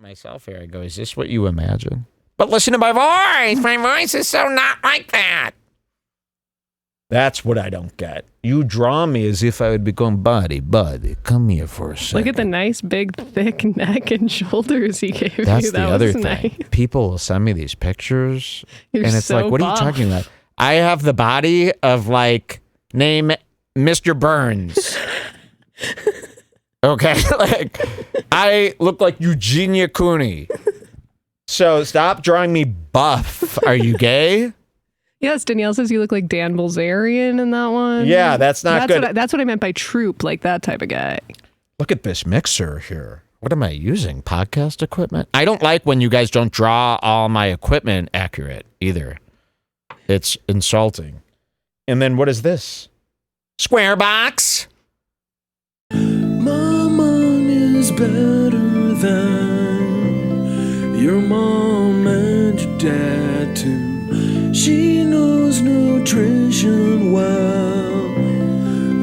myself here. I go, is this what you imagine? But listen to my voice. My voice is so not like that. That's what I don't get. You draw me as if I would become buddy. Come here for a second. Look at the nice, big, thick neck and shoulders he gave you. That's the other thing. Nice. People will send me these pictures, and it's so like, what are you talking about? I have the body of, like, name Mr. Burns. Okay? Like, I look like Eugenia Cooney. So stop drawing me buff. Are you gay? Yes, Danielle says you look like Dan Bilzerian in that one. Yeah, that's not good. That's what I meant by troop, like that type of guy. Look at this mixer here. What am I using? Podcast equipment? I don't like when you guys don't draw all my equipment accurate either. It's insulting. And then what is this? Square box? My money's better than your mom and your dad too. She knows nutrition well.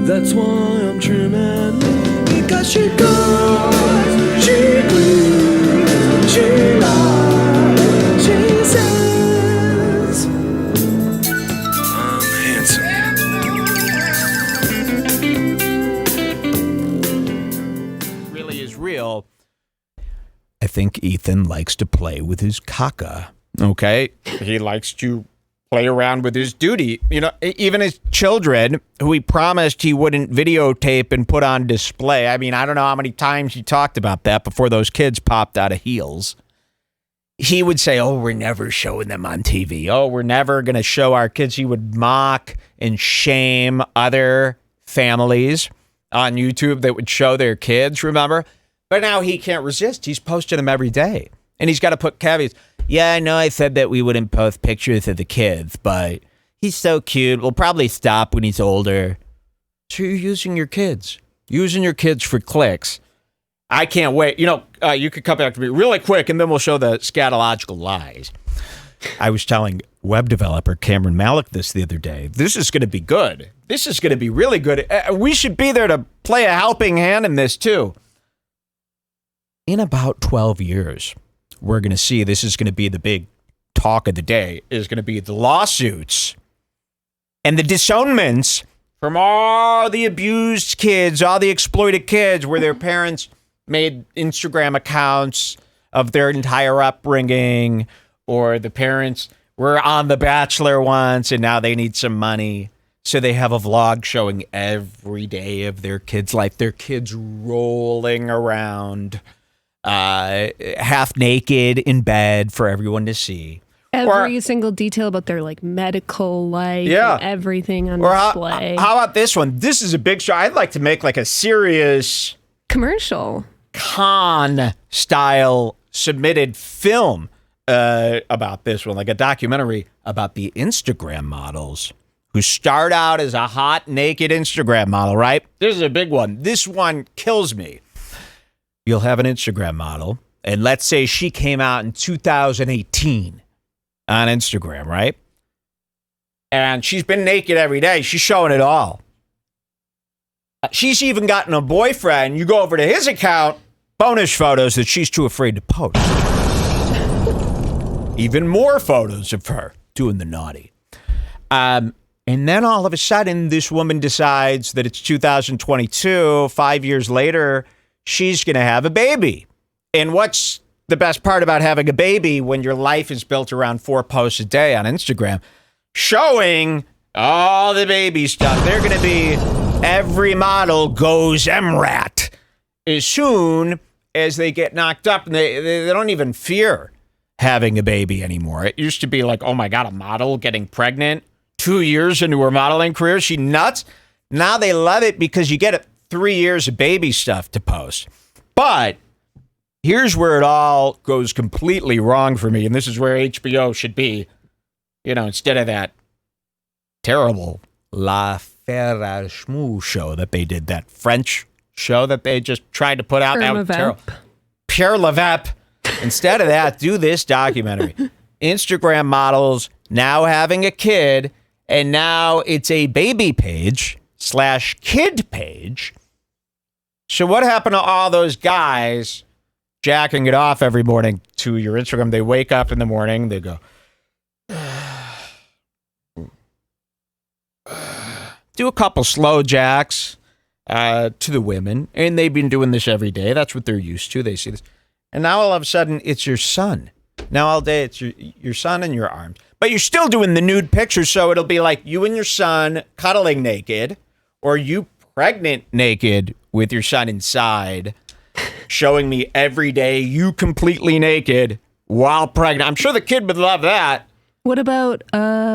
That's why I'm trimming me. Because she goes, she grieves, she lies, she says I'm handsome. Really is real. I think Ethan likes to play with his caca. Okay? He likes to play around with his duty. You know, even his children, who he promised he wouldn't videotape and put on display. I mean, I don't know how many times he talked about that before those kids popped out of heels. He would say, oh, we're never showing them on TV. Oh, we're never going to show our kids. He would mock and shame other families on YouTube that would show their kids, remember? But now he can't resist. He's posting them every day. And he's got to put caveats. Yeah, I know I said that we wouldn't post pictures of the kids, but he's so cute. We'll probably stop when he's older. So you're using your kids for clicks. I can't wait. You know, you could come back to me really quick, and then we'll show the scatological lies. I was telling web developer Cameron Malik this the other day. This is going to be good. This is going to be really good. We should be there to play a helping hand in this, too. In about 12 years, we're going to see, this is going to be the big talk of the day, is going to be the lawsuits and the disownments from all the abused kids, all the exploited kids where their parents made Instagram accounts of their entire upbringing, or the parents were on The Bachelor once and now they need some money. So they have a vlog showing every day of their kids' life, their kids rolling around half naked in bed for everyone to see. Every single detail about their like medical life, and everything on display. How about this one? This is a big show. I'd like to make like a serious commercial, con style submitted film about this one, like a documentary about the Instagram models who start out as a hot naked Instagram model, right? This is a big one. This one kills me. You'll have an Instagram model, and let's say she came out in 2018 on Instagram, right? And she's been naked every day. She's showing it all. She's even gotten a boyfriend. You go over to his account, bonus photos that she's too afraid to post. Even more photos of her doing the naughty. And then all of a sudden, this woman decides that it's 2022, 5 years later, she's going to have a baby. And what's the best part about having a baby when your life is built around 4 posts a day on Instagram? Showing all the baby stuff. They're going to be, every model goes MRAT as soon as they get knocked up. And they don't even fear having a baby anymore. It used to be like, oh my God, a model getting pregnant 2 years into her modeling career. She nuts. Now they love it because you get 3 years of baby stuff to post. But here's where it all goes completely wrong for me. And this is where HBO should be, you know, instead of that terrible La Faire Schmoo show that they did, that French show that they just tried to put out. That was terrible. Pierre Levep. Instead of that, do this documentary. Instagram models now having a kid, and now it's a baby page / kid page. So what happened to all those guys jacking it off every morning to your Instagram. They wake up in the morning, they go, do a couple slow jacks to the women, and they've been doing this every day. That's what they're used to. They see this. And now all of a sudden, it's your son. Now all day, it's your son in your arms. But you're still doing the nude pictures, so it'll be like you and your son cuddling naked, or you pregnant naked with your son inside, showing me every day you completely naked while pregnant. I'm sure the kid would love that. What about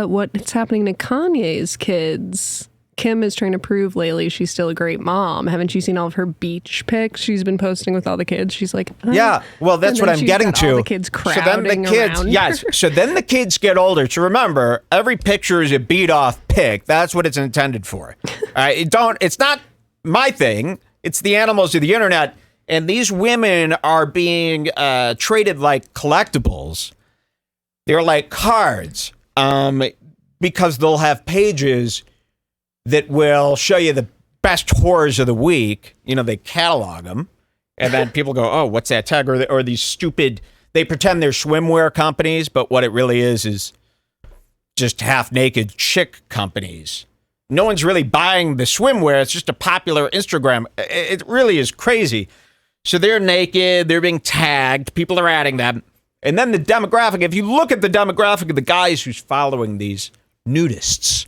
what's happening to Kanye's kids? Kim is trying to prove lately she's still a great mom. Haven't you seen all of her beach pics she's been posting with all the kids? She's like, yeah, well, that's what I'm getting to. All the kids crowding around. Yes. So then the kids get older. So remember, every picture is a beat off pic. That's what it's intended for. It's not my thing. It's the animals of the internet. And these women are being traded like collectibles. They're like cards because they'll have pages that will show you the best whores of the week. You know, they catalog them. And then people go, oh, what's that tag? Or these stupid, they pretend they're swimwear companies, but what it really is just half-naked chick companies. No one's really buying the swimwear. It's just a popular Instagram. It really is crazy. So they're naked. They're being tagged. People are adding them. And then the demographic, if you look at the demographic of the guys who's following these nudists,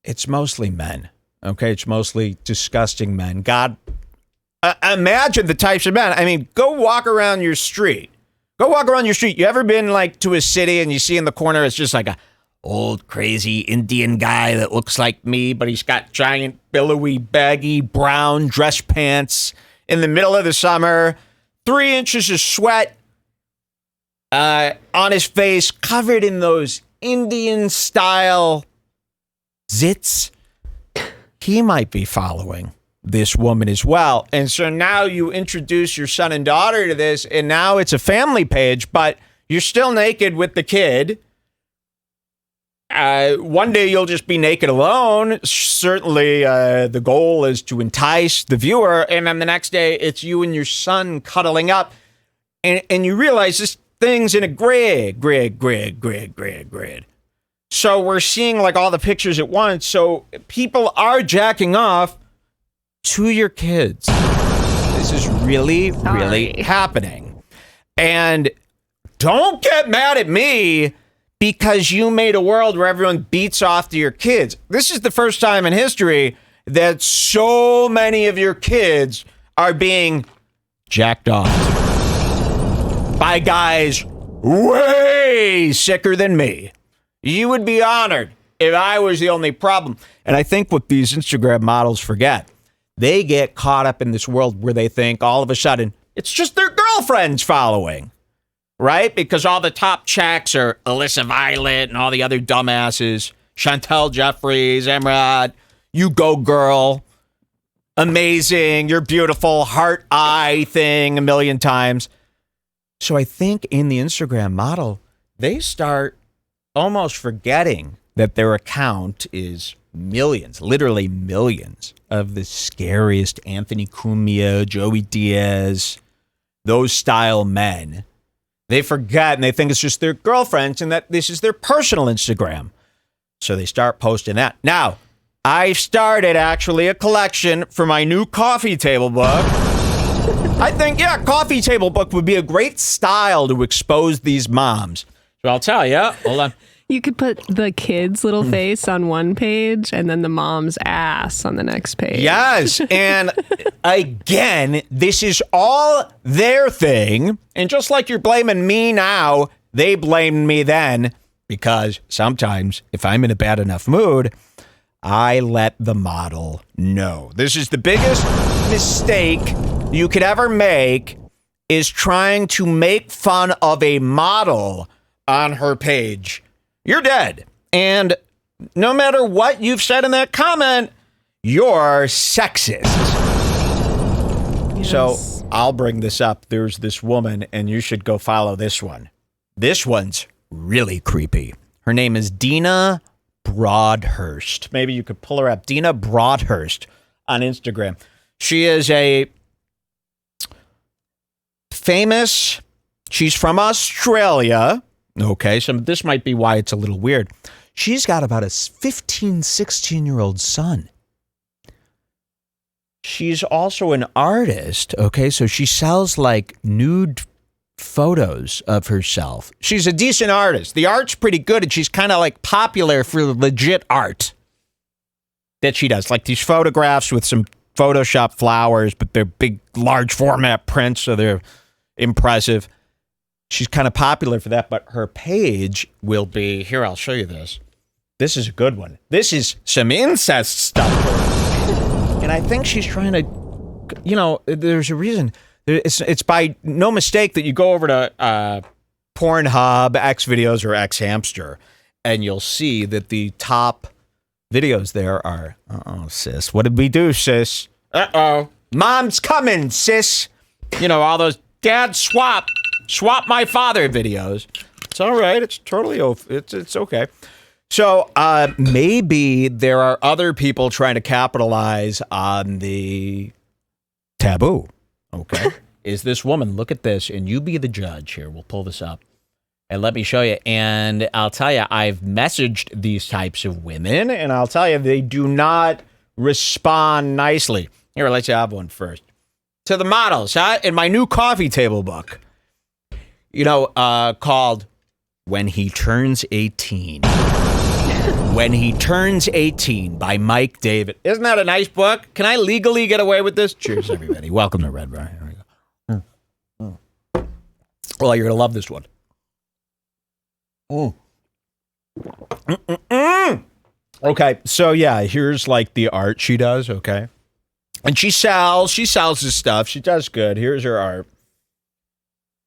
it's mostly men, okay? It's mostly disgusting men. God, imagine the types of men. I mean, go walk around your street. Go walk around your street. You ever been like to a city and you see in the corner, it's just like a old crazy Indian guy that looks like me, but he's got giant, billowy, baggy, brown dress pants in the middle of the summer, 3 inches of sweat on his face, covered in those Indian-style zits. He might be following this woman as well. And so now you introduce your son and daughter to this, and now it's a family page, but you're still naked with the kid. One day you'll just be naked alone. Certainly the goal is to entice the viewer. And then the next day it's you and your son cuddling up. And you realize this thing's in a grid. So we're seeing like all the pictures at once. So people are jacking off to your kids. This is really happening. And don't get mad at me because you made a world where everyone beats off to your kids. This is the first time in history that so many of your kids are being jacked off by guys way sicker than me. You would be honored if I was the only problem. And I think what these Instagram models forget, they get caught up in this world where they think all of a sudden it's just their girlfriends following, right? Because all the top checks are Alyssa Violet and all the other dumbasses, Chantel Jeffries, Emrad, you go girl, amazing, you're beautiful, heart eye thing a million times. So I think in the Instagram model, they start almost forgetting that their account is millions, literally millions of the scariest Anthony Cumia, Joey Diaz, those style men. They forget and they think it's just their girlfriends and that this is their personal Instagram. So they start posting that. Now, I started actually a collection for my new coffee table book. I think, coffee table book would be a great style to expose these moms. So I'll tell you. Hold on. You could put the kid's little face on one page and then the mom's ass on the next page. Yes. And again, this is all their thing. And just like you're blaming me now, they blamed me then. Because sometimes if I'm in a bad enough mood, I let the model know. This is the biggest mistake you could ever make, is trying to make fun of a model on her page. You're dead. And no matter what you've said in that comment, you're sexist. Yes. So I'll bring this up. There's this woman, and you should go follow this one. This one's really creepy. Her name is Dena Broadhurst. Maybe you could pull her up. Dena Broadhurst on Instagram. She is a famous. She's from Australia. Okay, so this might be why it's a little weird. She's got about a 15, 16-year-old son. She's also an artist, okay? So she sells like nude photos of herself. She's a decent artist. The art's pretty good, and she's kind of like popular for legit art that she does. Like these photographs with some Photoshop flowers, but they're big, large format prints, so they're impressive. She's kind of popular for that, but her page will be, here, I'll show you this. This is a good one. This is some incest stuff. And I think she's trying to, you know, there's a reason. It's by no mistake that you go over to Pornhub, Xvideos, or Xhamster, and you'll see that the top videos there are, uh-oh, sis. What did we do, sis? Uh-oh. Mom's coming, sis. You know, all those dad swap my father videos. It's all right. It's totally, it's okay. So maybe there are other people trying to capitalize on the taboo. Okay. Is this woman, look at this, and you be the judge here. We'll pull this up and let me show you. And I'll tell you, I've messaged these types of women, and I'll tell you, they do not respond nicely. Here, let's have one first. To the models, huh? In my new coffee table book, you know, called When He Turns 18. When He Turns 18 by Mike David. Isn't that a nice book? Can I legally get away with this? Cheers, everybody. Welcome to Redbar. Here we go. Well, you're going to love this one. Okay, so yeah, here's like the art she does, okay? And she sells this stuff. She does good. Here's her art.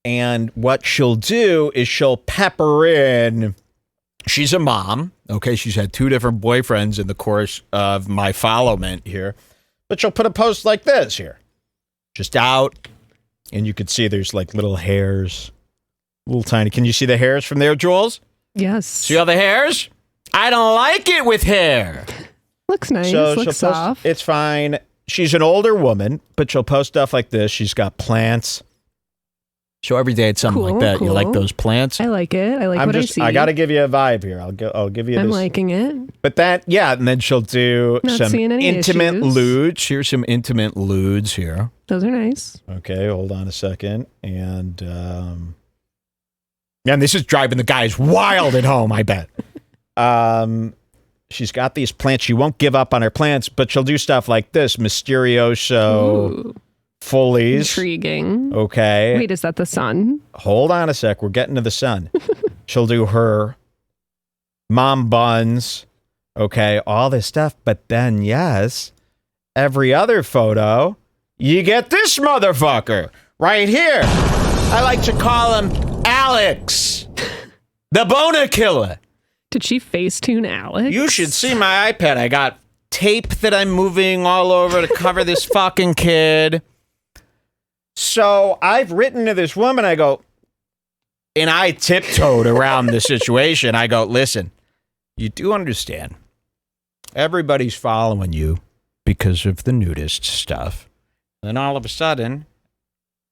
And what she'll do is she'll pepper in. She's a mom, okay? She's had 2 different boyfriends in the course of my followment here. But she'll put a post like this here. Just out. And you can see there's like little hairs. Little tiny. Can you see the hairs from there, Jules? Yes. See all the hairs? I don't like it with hair. Looks nice. So looks soft. It's fine. She's an older woman, but she'll post stuff like this. She's got plants. So every day it's something like that. Cool. You like those plants? I like it. I like what I see. I got to give you a vibe here. I'll give you this. I'm liking it. But that, yeah, and then she'll do Not some seeing any intimate issues. lewds. Here's some intimate lewds here. Those are nice. Okay, hold on a second. And this is driving the guys wild at home, I bet. She's got these plants. She won't give up on her plants, but she'll do stuff like this. Mysterioso. Ooh. Fullies. Intriguing. Okay. Wait, is that the sun? Hold on a sec. We're getting to the sun. She'll do her mom buns. Okay. All this stuff. But then, yes, every other photo, you get this motherfucker right here. I like to call him Alex, the boner killer. Did she Facetune Alex? You should see my iPad. I got tape that I'm moving all over to cover this fucking kid. So I've written to this woman, I go, and I tiptoed around the situation. I go, listen, you do understand, everybody's following you because of the nudist stuff. Then all of a sudden,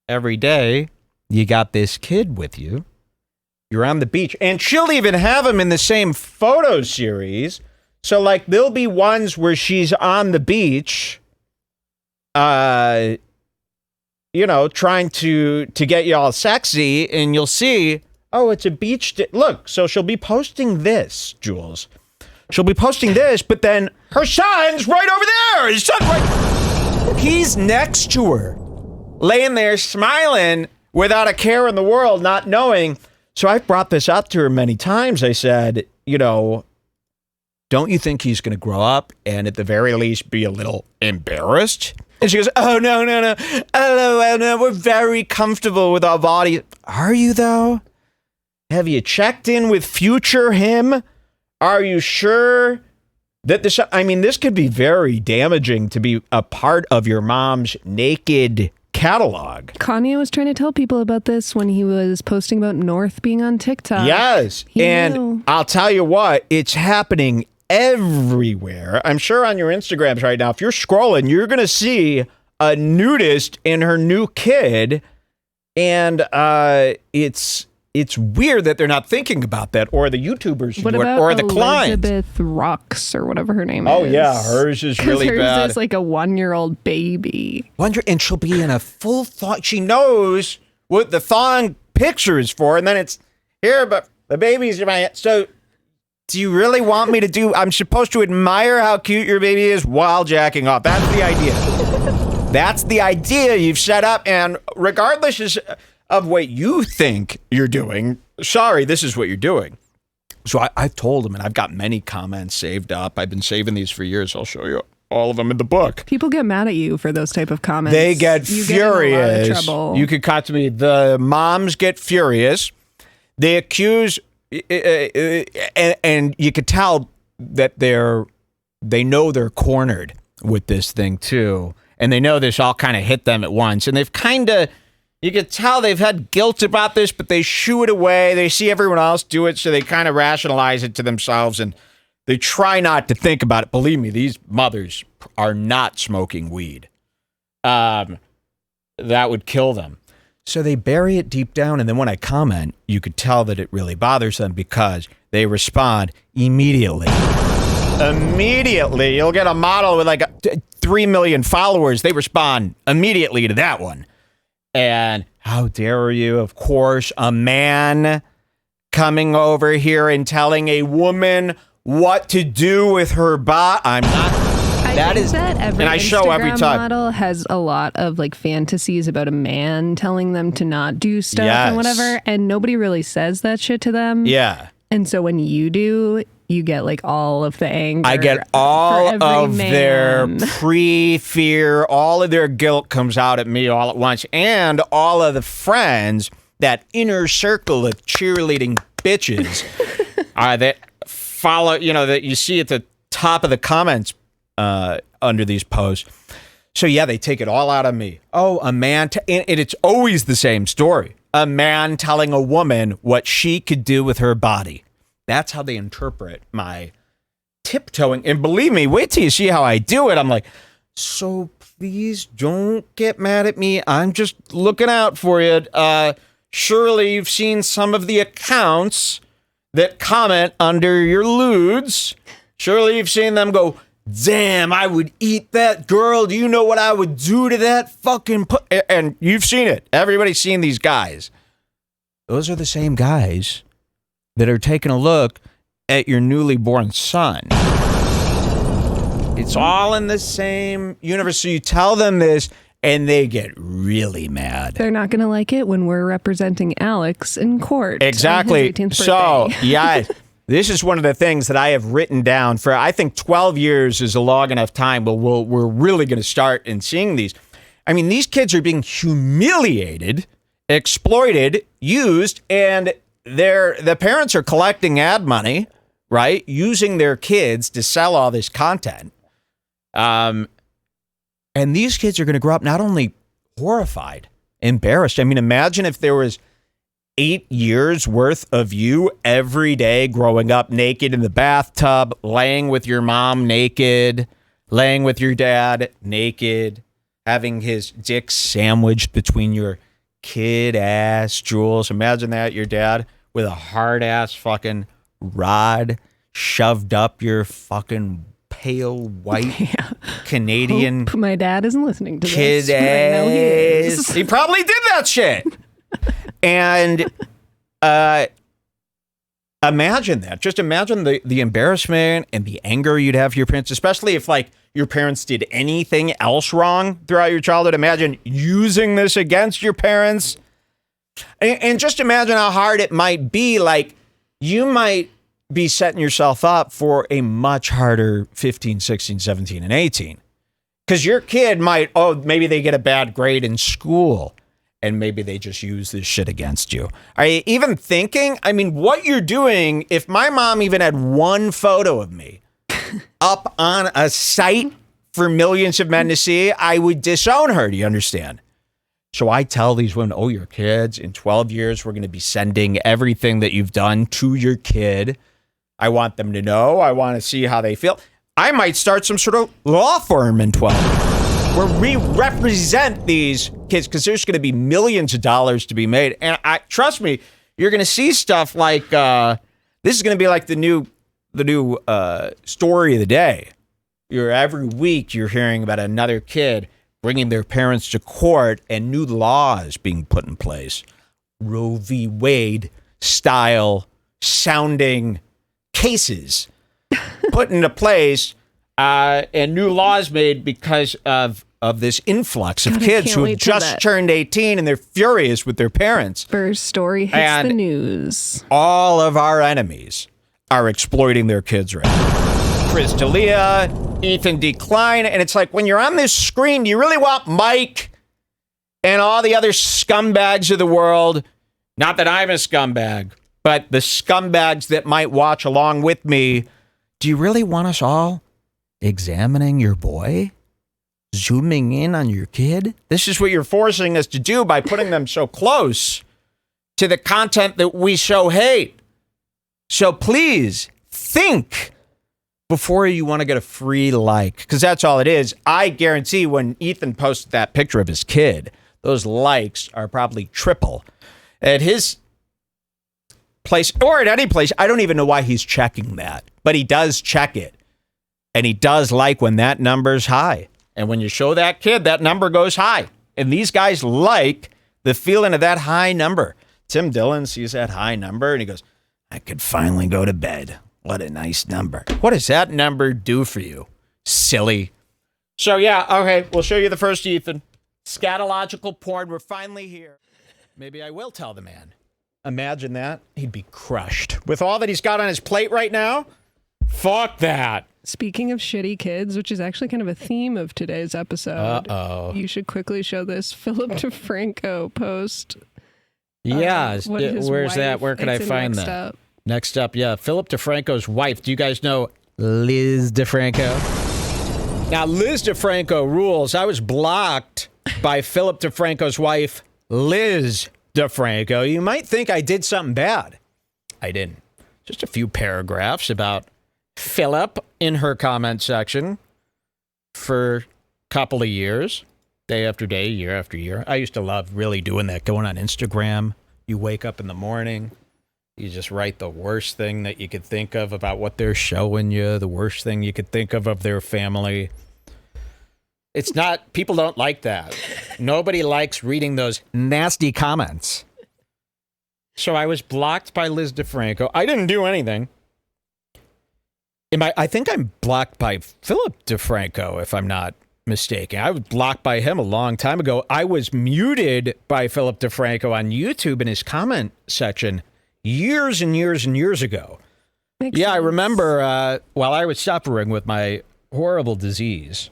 every day, you got this kid with you. You're on the beach, and she'll even have him in the same photo series. So, like, there'll be ones where she's on the beach, you know, trying to get you all sexy, and you'll see, oh, it's a beach day. Look, so she'll be posting this, Jules. She'll be posting this, but then her son's right over there. His son's right. He's next to her, laying there smiling without a care in the world, not knowing. So I've brought this up to her many times. I said, you know, don't you think he's going to grow up and at the very least be a little embarrassed? And she goes, oh, no. Oh, no, we're very comfortable with our body. Are you, though? Have you checked in with future him? Are you sure that this, I mean, this could be very damaging to be a part of your mom's naked catalog. Kanye was trying to tell people about this when he was posting about North being on TikTok. Yes. He and knew. I'll tell you what, it's happening everywhere. I'm sure on your Instagrams right now, if you're scrolling, you're going to see a nudist and her new kid. And it's weird that they're not thinking about that, or the YouTubers should What do it, about or the clients. Elizabeth Rocks or whatever her name Oh is? yeah, hers is really hers bad. is like a 1-year-old baby. And she'll be in a full thong. She knows what the thong picture is for, and then it's here, but the baby's in my. So, do you really want me to do? I'm supposed to admire how cute your baby is while jacking off. That's the idea. That's the idea you've set up, and regardless of what you think you're doing, sorry, this is what you're doing. So I've told him, and I've got many comments saved up. I've been saving these for years. I'll show you all of them in the book. People get mad at you for those type of comments. They get furious. Get in a lot of trouble. You could cut to me. The moms get furious. They accuse, and you could tell that they know they're cornered with this thing too, and they know this all kind of hit them at once, and they've kind of. You can tell they've had guilt about this, but they shoo it away. They see everyone else do it, so they kind of rationalize it to themselves, and they try not to think about it. Believe me, these mothers are not smoking weed. That would kill them. So they bury it deep down, and then when I comment, you could tell that it really bothers them because they respond immediately. Immediately. You'll get a model with like 3 million followers. They respond immediately to that one. And how dare you, of course, a man coming over here and telling a woman what to do with her body. I'm not. I think that every and I show every Instagram time. model has a lot of like fantasies about a man telling them to not do stuff and whatever, and nobody really says that shit to them. Yeah. And so when you do, you get like all of the anger. I get all of man. their pre-fear, all of their guilt comes out at me all at once, and all of the friends, that inner circle of cheerleading bitches that follow, that you see at the top of the comments under these posts. So yeah, they take it all out of me. Oh, a man, and it's always the same story. A man telling a woman what she could do with her body. That's how they interpret my tiptoeing. And believe me, wait till you see how I do it. I'm like, so please don't get mad at me. I'm just looking out for you. Surely you've seen some of the accounts that comment under your lewds. Surely you've seen them go, damn, I would eat that girl. Do you know what I would do to that fucking... And you've seen it. Everybody's seen these guys. Those are the same guys that are taking a look at your newly born son. It's all in the same universe. So you tell them this, and they get really mad. They're not going to like it when we're representing Alex in court. Exactly. On his 18th So, birthday. yeah, this is one of the things that I have written down for, I think 12 years is a long enough time, but we're really going to start in seeing these. I mean, these kids are being humiliated, exploited, used, and the parents are collecting ad money, right? Using their kids to sell all this content. And these kids are going to grow up not only horrified, embarrassed. I mean, imagine if there was 8 years worth of you every day growing up naked in the bathtub, laying with your mom naked, laying with your dad naked, having his dick sandwiched between your kid ass jewels. Imagine that, your dad with a hard ass fucking rod shoved up your fucking pale white Canadian Hope my dad isn't listening to kid this. But I know he is. ass. He probably did that shit. And imagine that. Just imagine the embarrassment and the anger you'd have for your parents, especially if like your parents did anything else wrong throughout your childhood. Imagine using this against your parents. And just imagine how hard it might be. Like, you might be setting yourself up for a much harder 15, 16, 17, and 18. Because your kid might, maybe they get a bad grade in school, and maybe they just use this shit against you. Are you even thinking? I mean, what you're doing, if my mom even had one photo of me up on a site for millions of men to see, I would disown her. Do you understand? So I tell these women, your kids, in 12 years, we're going to be sending everything that you've done to your kid. I want them to know. I want to see how they feel. I might start some sort of law firm in 12. where we represent these kids, because there's going to be millions of dollars to be made. And trust me, you're going to see stuff like this is going to be like the new story of the day. Every week you're hearing about another kid bringing their parents to court and new laws being put in place. Roe v. Wade style sounding cases put into place and new laws made because of this influx of kids who have just turned 18 and they're furious with their parents. First story hits the news. All of our enemies are exploiting their kids right now. Chris D'Elia, Ethan Decline, and it's like when you're on this screen, do you really want Mike and all the other scumbags of the world? Not that I'm a scumbag, but the scumbags that might watch along with me. Do you really want us all examining your boy? Zooming in on your kid? This is what you're forcing us to do by putting them so close to the content that we so hate. So please think before you want to get a free like, because that's all it is. I guarantee when Ethan posted that picture of his kid, those likes are probably triple. At his place, or at any place, I don't even know why he's checking that, but he does check it. And he does like when that number's high. And when you show that kid, that number goes high. And these guys like the feeling of that high number. Tim Dillon sees that high number and he goes, I could finally go to bed. What a nice number. What does that number do for you? Silly. So yeah, okay, we'll show you the first Ethan. Scatological porn, we're finally here. Maybe I will tell the man. Imagine that. He'd be crushed. With all that he's got on his plate right now, fuck that. Speaking of shitty kids, which is actually kind of a theme of today's episode. You should quickly show this Philip DeFranco post. Yeah, where's that? Where could I find that? Next up, yeah, Philip DeFranco's wife. Do you guys know Liz DeFranco? Now, Liz DeFranco rules. I was blocked by Philip DeFranco's wife, Liz DeFranco. You might think I did something bad. I didn't. Just a few paragraphs about Philip in her comment section for a couple of years, day after day, year after year. I used to love really doing that, going on Instagram. You wake up in the morning. You just write the worst thing that you could think of about what they're showing you, the worst thing you could think of their family. It's not, people don't like that. Nobody likes reading those nasty comments. So I was blocked by Liz DeFranco. I didn't do anything. I think I'm blocked by Philip DeFranco, if I'm not mistaken. I was blocked by him a long time ago. I was muted by Philip DeFranco on YouTube in his comment section years and years and years ago. Makes sense. I remember while I was suffering with my horrible disease,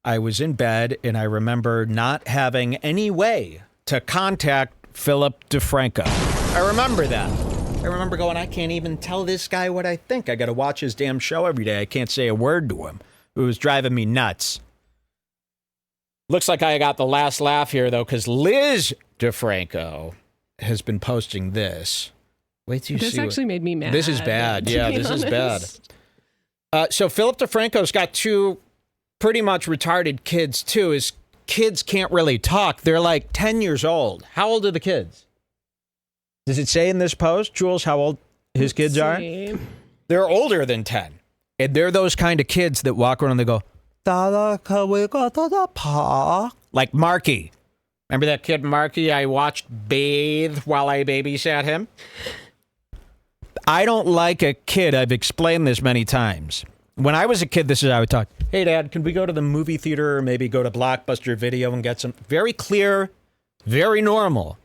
I was in bed and I remember not having any way to contact Philip DeFranco. I remember that. I remember going, I can't even tell this guy what I think. I got to watch his damn show every day. I can't say a word to him. It was driving me nuts. Looks like I got the last laugh here, though, because Liz DeFranco has been posting this. Wait till you see. This actually made me mad. This is bad. Yeah, this is bad. So Philip DeFranco's got two pretty much retarded kids, too. His kids can't really talk. They're like 10 years old. How old are the kids? Does it say in this post, Jules, how old his kids are? They're older than 10. And they're those kind of kids that walk around and they go, Dada, can we go to the park? Like Marky. Remember that kid Marky I watched bathe while I babysat him? I don't like a kid. I've explained this many times. When I was a kid, this is how I would talk. Hey, Dad, can we go to the movie theater or maybe go to Blockbuster Video and get some? Very clear, very normal.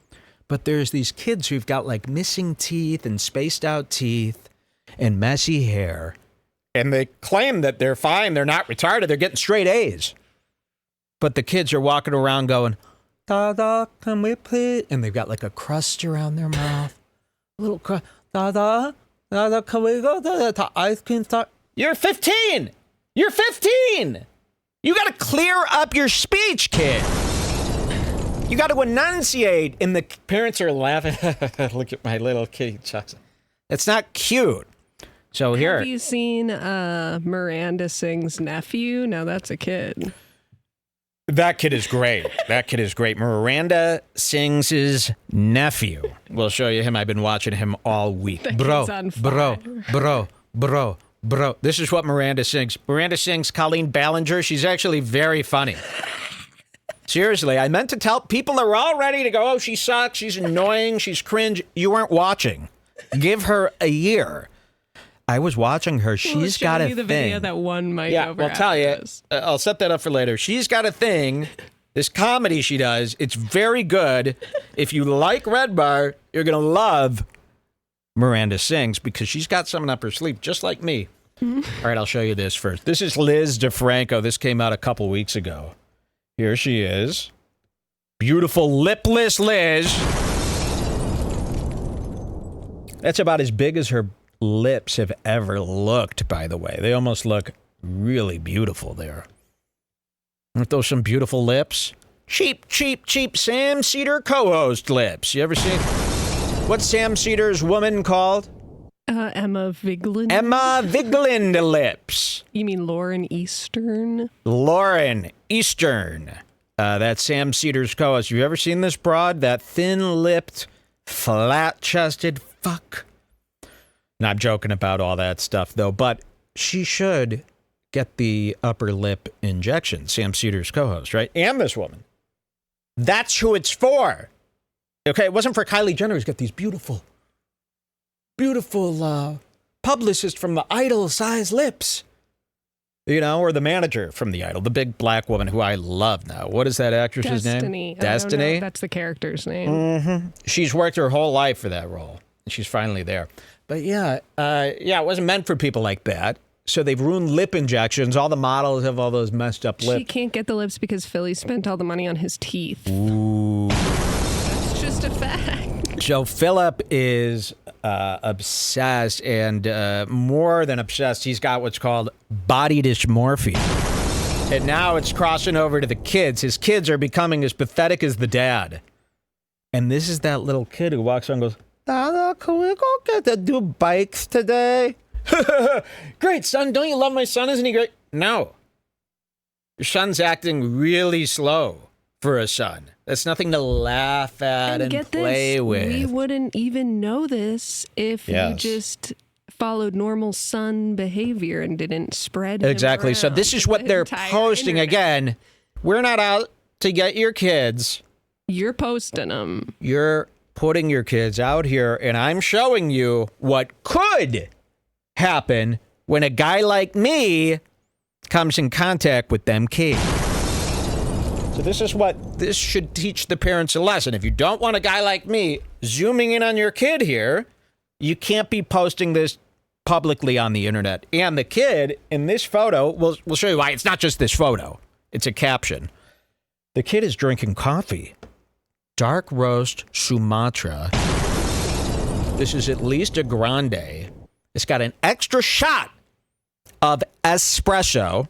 But there's these kids who've got like missing teeth and spaced out teeth and messy hair. And they claim that they're fine. They're not retarded. They're getting straight A's. But the kids are walking around going, Dada, can we please? And they've got like a crust around their mouth. A little crust. Dada, can we go to the ice cream store? You're 15. You're 15. You got to clear up your speech, kid. You got to enunciate. And the parents are laughing. Look at my little kitty chucks. It's not cute. So here. Have you seen Miranda Sings Nephew? Now that's a kid. That kid is great. That kid is great. Miranda Sings' nephew. We'll show you him. I've been watching him all week. Bro. This is what Miranda sings. Miranda sings Colleen Ballinger. She's actually very funny. Seriously, I meant to tell people are all ready to go, oh, she sucks, she's annoying, she's cringe. You weren't watching. Give her a year. I was watching her. She's got a thing. The video that won my I'll tell you. I'll set that up for later. She's got a thing. This comedy she does, it's very good. If you like Redbar, you're going to love Miranda Sings because she's got something up her sleeve, just like me. All right, I'll show you this first. This is Liz DeFranco. This came out a couple weeks ago. Here she is. Beautiful lipless Liz. That's about as big as her lips have ever looked, by the way. They almost look really beautiful there. Aren't those some beautiful lips? Cheap Sam Cedar co-host lips. You ever seen... What's Sam Cedar's woman called? Emma Vigeland. Emma Vigeland lips. You mean Lauren Eastern? Lauren Eastern. That's Sam Cedar's co-host. Have you ever seen this broad? That thin-lipped, flat-chested fuck. And I'm joking about all that stuff, though, but she should get the upper lip injection, Sam Cedar's co-host, right? And this woman. That's who it's for. Okay, it wasn't for Kylie Jenner, who's got these beautiful publicist from the Idol size lips. You know, or the manager from the Idol, the big black woman who I love now. What is that actress's name? Destiny. That's the character's name. Mm-hmm. She's worked her whole life for that role. And she's finally there. But it wasn't meant for people like that. So they've ruined lip injections. All the models have all those messed up lips. She can't get the lips because Philly spent all the money on his teeth. Ooh. That's just a fact. So Philip is obsessed, and more than obsessed, he's got what's called body dysmorphia. And now it's crossing over to the kids. His kids are becoming as pathetic as the dad. And this is that little kid who walks around and goes, Dada, can we go get to do bikes today? Great, son. Don't you love my son? Isn't he great? No. Your son's acting really slow for a son. That's nothing to laugh at and play with. We wouldn't even know this if you just followed normal son behavior and didn't spread it exactly. So this is what they're posting. Again, we're not out to get your kids. You're posting them. You're putting your kids out here, and I'm showing you what could happen when a guy like me comes in contact with them kids. So this should teach the parents a lesson. If you don't want a guy like me zooming in on your kid here, you can't be posting this publicly on the internet. And the kid in this photo, we'll show you why. It's not just this photo. It's a caption. The kid is drinking coffee. Dark roast Sumatra. This is at least a grande. It's got an extra shot of espresso.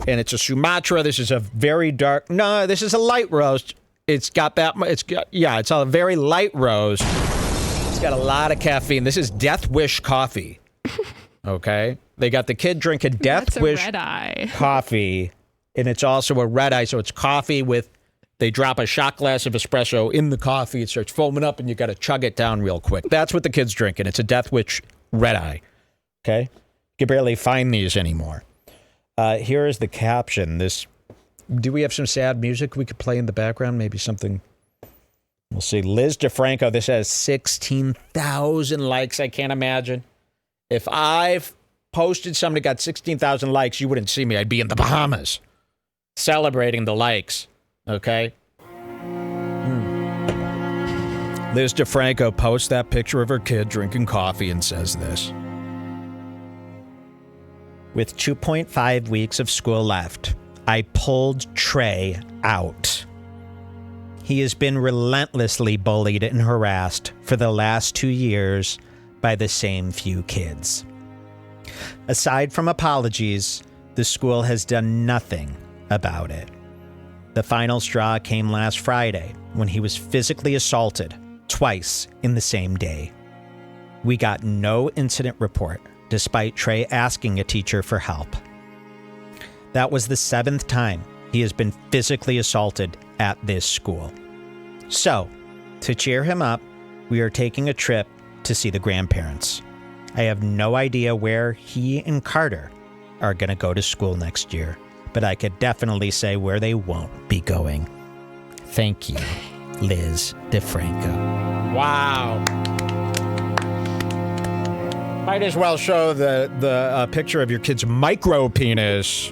And it's a Sumatra. This is a very dark. No, this is a light roast. It's a very light roast. It's got a lot of caffeine. This is Death Wish coffee. Okay? They got the kid drinking Death Wish red eye coffee. And it's also a red eye. So it's coffee with, they drop a shot glass of espresso in the coffee. It starts foaming up and you got to chug it down real quick. That's what the kid's drinking. It's a Death Wish red eye. Okay? You can barely find these anymore. Here is the caption. Do we have some sad music we could play in the background? Maybe something. We'll see. Liz DeFranco. This has 16,000 likes. I can't imagine. If I've posted something that got 16,000 likes, you wouldn't see me. I'd be in the Bahamas celebrating the likes. Okay? Liz DeFranco posts that picture of her kid drinking coffee and says this. With 2.5 weeks of school left, I pulled Trey out. He has been relentlessly bullied and harassed for the last 2 years by the same few kids. Aside from apologies, the school has done nothing about it. The final straw came last Friday when he was physically assaulted twice in the same day. We got no incident report, despite Trey asking a teacher for help. That was the 7th time he has been physically assaulted at this school. So, to cheer him up, we are taking a trip to see the grandparents. I have no idea where he and Carter are going to go to school next year, but I could definitely say where they won't be going. Thank you, Liz DeFranco. Wow. Might as well show the picture of your kid's micro penis.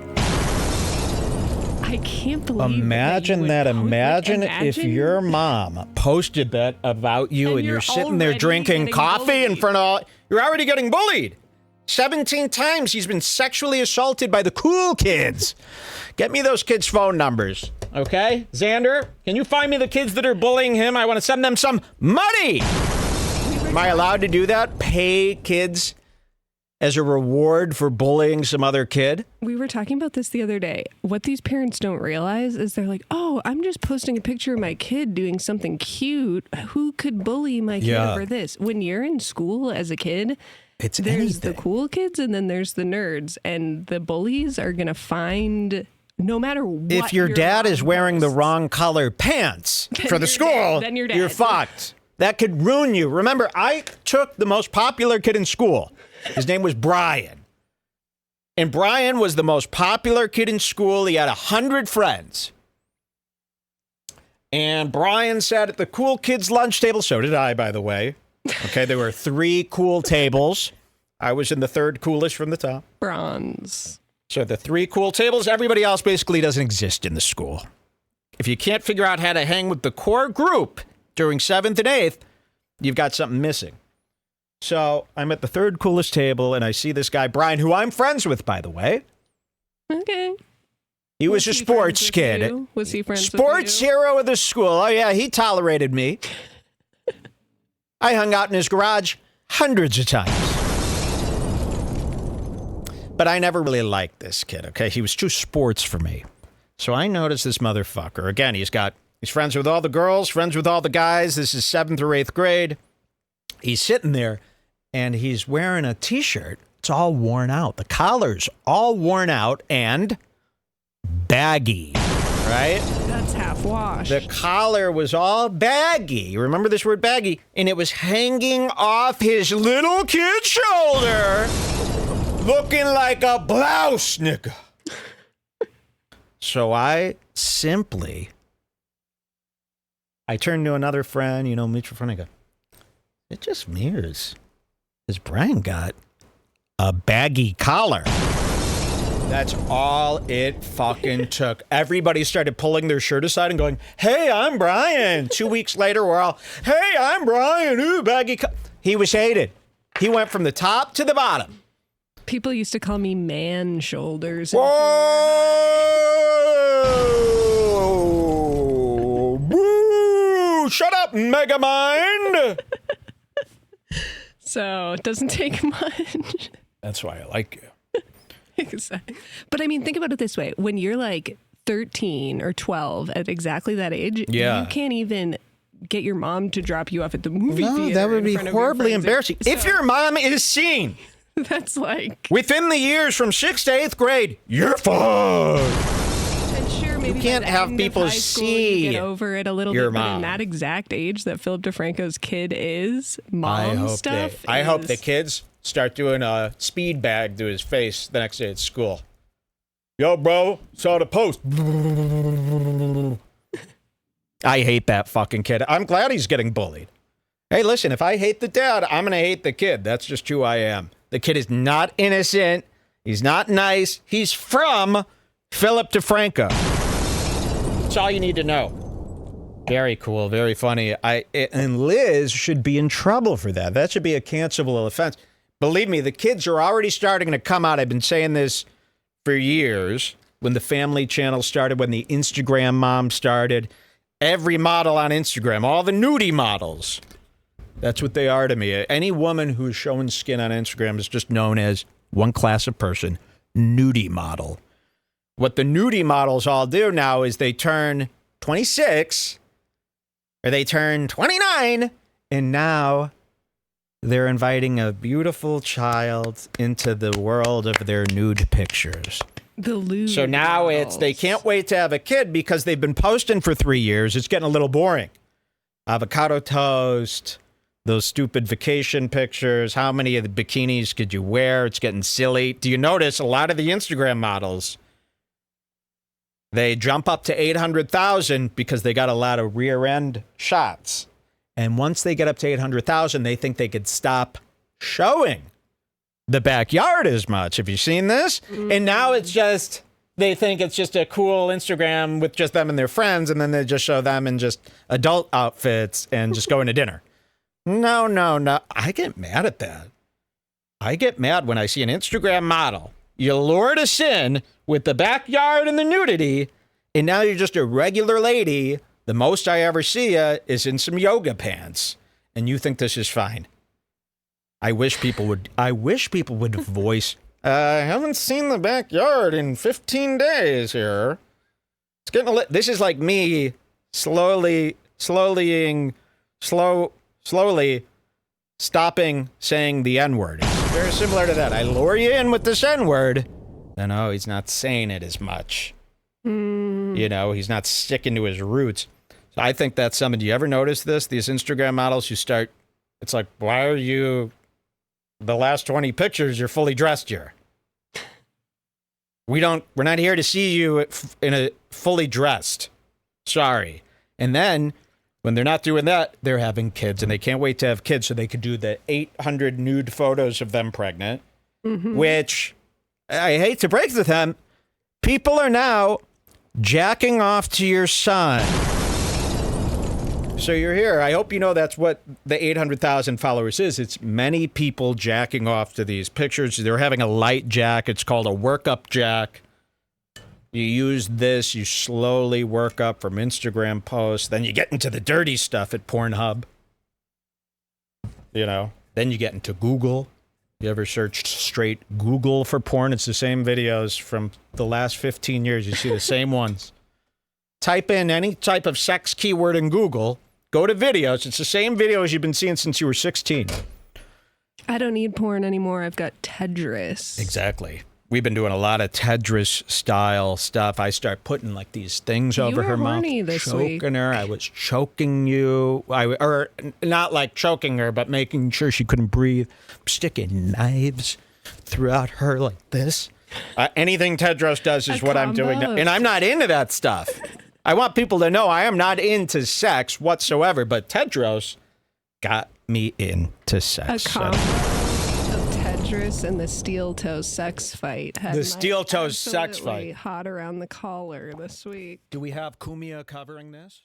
I can't believe Imagine that. Imagine if your mom posted that about you and you're sitting there drinking coffee in front of all. You're already getting bullied. 17 times he's been sexually assaulted by the cool kids. Get me those kids' phone numbers, okay? Xander, can you find me the kids that are bullying him? I want to send them some money. Am I allowed to do that? Pay kids as a reward for bullying some other kid? We were talking about this the other day. What these parents don't realize is they're like, oh, I'm just posting a picture of my kid doing something cute. Who could bully my kid over this? When you're in school as a kid, there's anything. the cool kids and then there's the nerds. And the bullies are going to find, no matter what. If your dad is wearing the posts, wrong color pants for the school, then you're dead. you're fucked. That could ruin you. Remember, I took the most popular kid in school. His name was Brian. And Brian was the most popular kid in school. He had 100 friends. And Brian sat at the cool kids' lunch table. So did I, by the way. Okay, there were 3 cool tables. I was in the 3rd coolest from the top. Bronze. So the 3 cool tables, everybody else basically doesn't exist in the school. If you can't figure out how to hang with the core group during 7th and 8th, you've got something missing. So I'm at the 3rd coolest table, and I see this guy, Brian, who I'm friends with, by the way. Okay. He was a sports kid. Was he friends Sports with you? hero of the school. Oh, yeah, he tolerated me. I hung out in his garage hundreds of times. But I never really liked this kid, okay? He was too sports for me. So I noticed this motherfucker. Again, he's friends with all the girls, friends with all the guys. This is 7th or 8th grade. He's sitting there, and he's wearing a T-shirt. It's all worn out. The collar's all worn out and baggy, right? That's half washed. The collar was all baggy. Remember this word baggy? And it was hanging off his little kid's shoulder, looking like a blouse, nigga. So I turned to another friend, mutual friend, I go, it just mirrors. Has Brian got a baggy collar? That's all it fucking took. Everybody started pulling their shirt aside and going, hey, I'm Brian. 2 weeks later, we're all, hey, I'm Brian. Ooh, baggy collar. He was hated. He went from the top to the bottom. People used to call me man shoulders. Whoa! Boo! Shut up, Megamind! So it doesn't take much. That's why I like you. Exactly. But I mean, think about it this way. When you're like 13 or 12 at exactly that age, you can't even get your mom to drop you off at the movie theater. That would be horribly embarrassing. If your mom is seen, that's like within the years from 6th to 8th grade, you're fucked. And sure, maybe You can't by the have end people of high school, see you get over it a little your bit, but in mom. that exact age that Philip DeFranco's kid is, mom stuff. I hope the kids start doing a speed bag to his face the next day at school. Yo, bro, saw the post. I hate that fucking kid. I'm glad he's getting bullied. Hey, listen, if I hate the dad, I'm going to hate the kid. That's just who I am. The kid is not innocent. He's not nice. He's from Philip DeFranco. That's all you need to know. Very cool. Very funny. And Liz should be in trouble for that. That should be a cancelable offense. Believe me, the kids are already starting to come out. I've been saying this for years. When the Family Channel started, when the Instagram mom started, every model on Instagram, all the nudie models, that's what they are to me. Any woman who's showing skin on Instagram is just known as one class of person, nudie model. What the nudie models all do now is they turn 26 or they turn 29, and now they're inviting a beautiful child into the world of their nude pictures. The lewd So now models. they can't wait to have a kid because they've been posting for 3 years. It's getting a little boring. Avocado toast, those stupid vacation pictures. How many of the bikinis could you wear? It's getting silly. Do you notice a lot of the Instagram models, they jump up to 800,000 because they got a lot of rear end shots. And once they get up to 800,000, they think they could stop showing the backyard as much. Have you seen this? And now it's just, they think it's just a cool Instagram with just them and their friends, and then they just show them in just adult outfits and just going to dinner. No. I get mad at that. I get mad when I see an Instagram model. You lured us in with the backyard and the nudity, and now you're just a regular lady. The most I ever see you is in some yoga pants, and you think this is fine. I wish people would voice, I haven't seen the backyard in 15 days here. It's getting this is like me slowly stopping saying the N-word. It's very similar to that. I lure you in with this N-word, and he's not saying it as much. You know, he's not sticking to his roots. So I think that's something. Do you ever notice this? These Instagram models, it's like, why are you, the last 20 pictures, you're fully dressed here. We're not here to see you in a fully dressed. Sorry. And then when they're not doing that, they're having kids, and they can't wait to have kids so they could do the 800 nude photos of them pregnant, which I hate to break to them. People are now jacking off to your son. So you're here. I hope you know that's what the 800,000 followers is. It's many people jacking off to these pictures. They're having a light jack. It's called a workup jack. You use this, you slowly work up from Instagram posts. Then you get into the dirty stuff at Pornhub. You know, then you get into Google. You ever searched straight Google for porn? It's the same videos from the last 15 years. You see the same ones. Type in any type of sex keyword in Google. Go to videos. It's the same videos you've been seeing since you were 16. I don't need porn anymore. I've got Tetris. Exactly. We've been doing a lot of Tetris style stuff. I start putting like these things over her mouth, choking her. I was choking you, or not like choking her, but making sure she couldn't breathe. Sticking knives throughout her like this. Anything Tedros does is what I'm doing now. And I'm not into that stuff. I want people to know I am not into sex whatsoever, but Tedros got me into sex. A combo of Tetris and the steel toe sex fight. The steel toe sex fight. Hot around the collar this week. Do we have Kumia covering this?